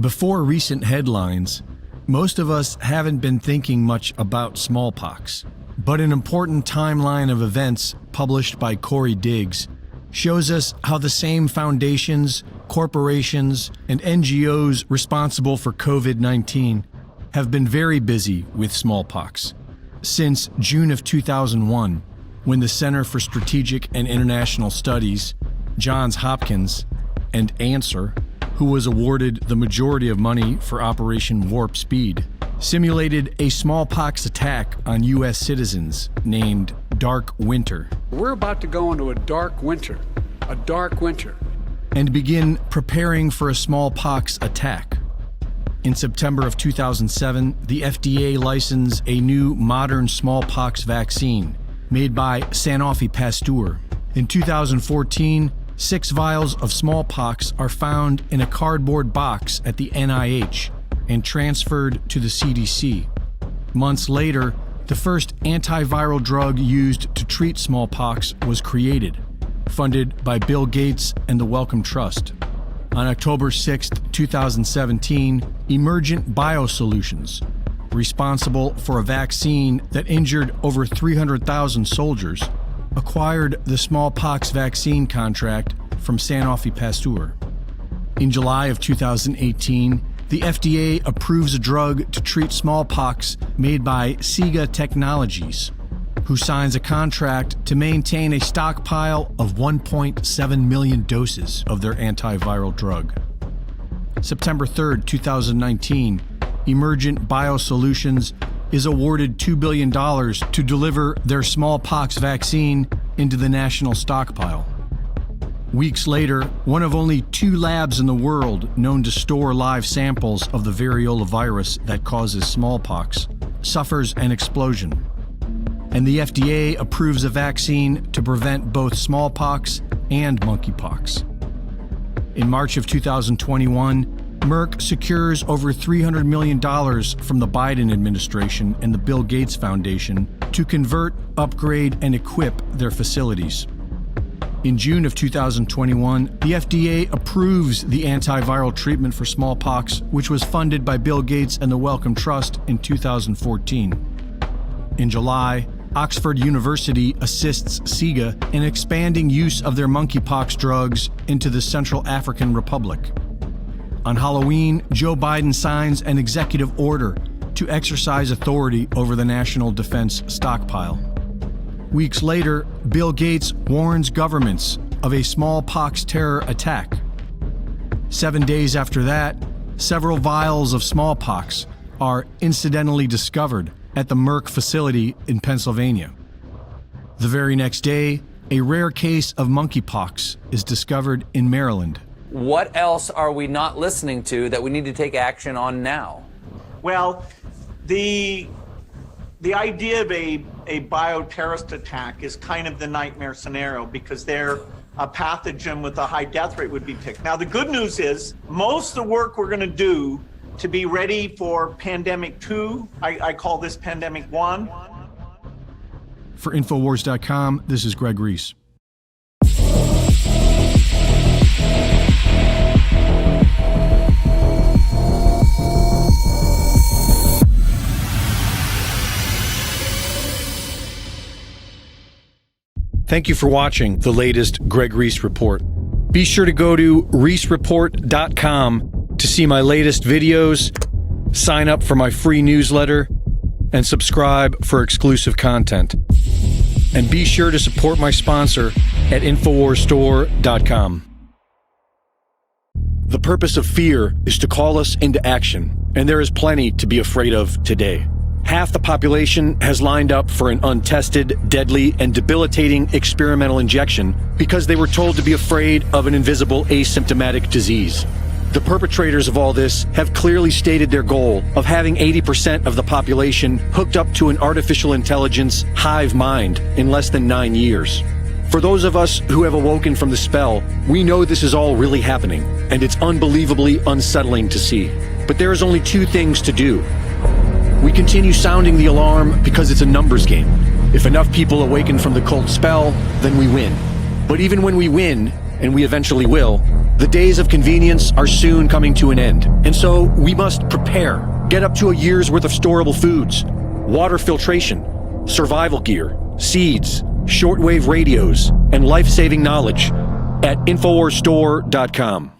Before recent headlines, most of us haven't been thinking much about smallpox. But an important timeline of events published by Corey Diggs shows us how the same foundations, corporations, and NGOs responsible for COVID-19 have been very busy with smallpox since June of 2001, when the Center for Strategic and International Studies, Johns Hopkins, and ANSWER, who was awarded the majority of money for Operation Warp Speed, simulated a smallpox attack on U.S. citizens named Dark Winter. We're about to go into a dark winter, and begin preparing for a smallpox attack. In September of 2007, the FDA licensed a new modern smallpox vaccine made by Sanofi Pasteur. In 2014, 6 vials of smallpox are found in a cardboard box at the NIH and transferred to the CDC. Months later, the first antiviral drug used to treat smallpox was created, funded by Bill Gates and the Wellcome Trust. On October 6, 2017, Emergent Biosolutions, responsible for a vaccine that injured over 300,000 soldiers, acquired the smallpox vaccine contract from Sanofi Pasteur. In July of 2018, the FDA approves a drug to treat smallpox made by SIGA Technologies, who signs a contract to maintain a stockpile of 1.7 million doses of their antiviral drug. September 3, 2019, Emergent Biosolutions is awarded $2 billion to deliver their smallpox vaccine into the national stockpile. Weeks later, one of only 2 labs in the world known to store live samples of the variola virus that causes smallpox suffers an explosion, and the FDA approves a vaccine to prevent both smallpox and monkeypox. In March of 2021, Merck secures over $300 million from the Biden administration and the Bill Gates Foundation to convert, upgrade, and equip their facilities. In June of 2021, the FDA approves the antiviral treatment for smallpox, which was funded by Bill Gates and the Wellcome Trust in 2014. In July, Oxford University assists SIGA in expanding use of their monkeypox drugs into the Central African Republic. On Halloween, Joe Biden signs an executive order to exercise authority over the national defense stockpile. Weeks later, Bill Gates warns governments of a smallpox terror attack. 7 days after that, several vials of smallpox are incidentally discovered at the Merck facility in Pennsylvania. The very next day, a rare case of monkeypox is discovered in Maryland. What else are we not listening to that we need to take action on now? Well, the idea of a bioterrorist attack is kind of the nightmare scenario because they're a pathogen with a high death rate would be picked. Now, the good news is most of the work we're going to do to be ready for pandemic 2, I call this pandemic 1. For Infowars.com, this is Greg Reese. Thank you for watching the latest Greg Reese Report. Be sure to go to reesereport.com to see my latest videos, sign up for my free newsletter, and subscribe for exclusive content. And be sure to support my sponsor at InfoWarsStore.com. The purpose of fear is to call us into action, and there is plenty to be afraid of today. Half the population has lined up for an untested, deadly, and debilitating experimental injection because they were told to be afraid of an invisible asymptomatic disease. The perpetrators of all this have clearly stated their goal of having 80% of the population hooked up to an artificial intelligence hive mind in less than 9 years. For those of us who have awoken from the spell, we know this is all really happening, and it's unbelievably unsettling to see. But there is only 2 things to do. We continue sounding the alarm because it's a numbers game. If enough people awaken from the cult spell, then we win. But even when we win, and we eventually will, The days of convenience are soon coming to an end, and so we must prepare. Get up to a year's worth of storable foods, water filtration, survival gear, seeds, shortwave radios, and life-saving knowledge at InfoWarsStore.com.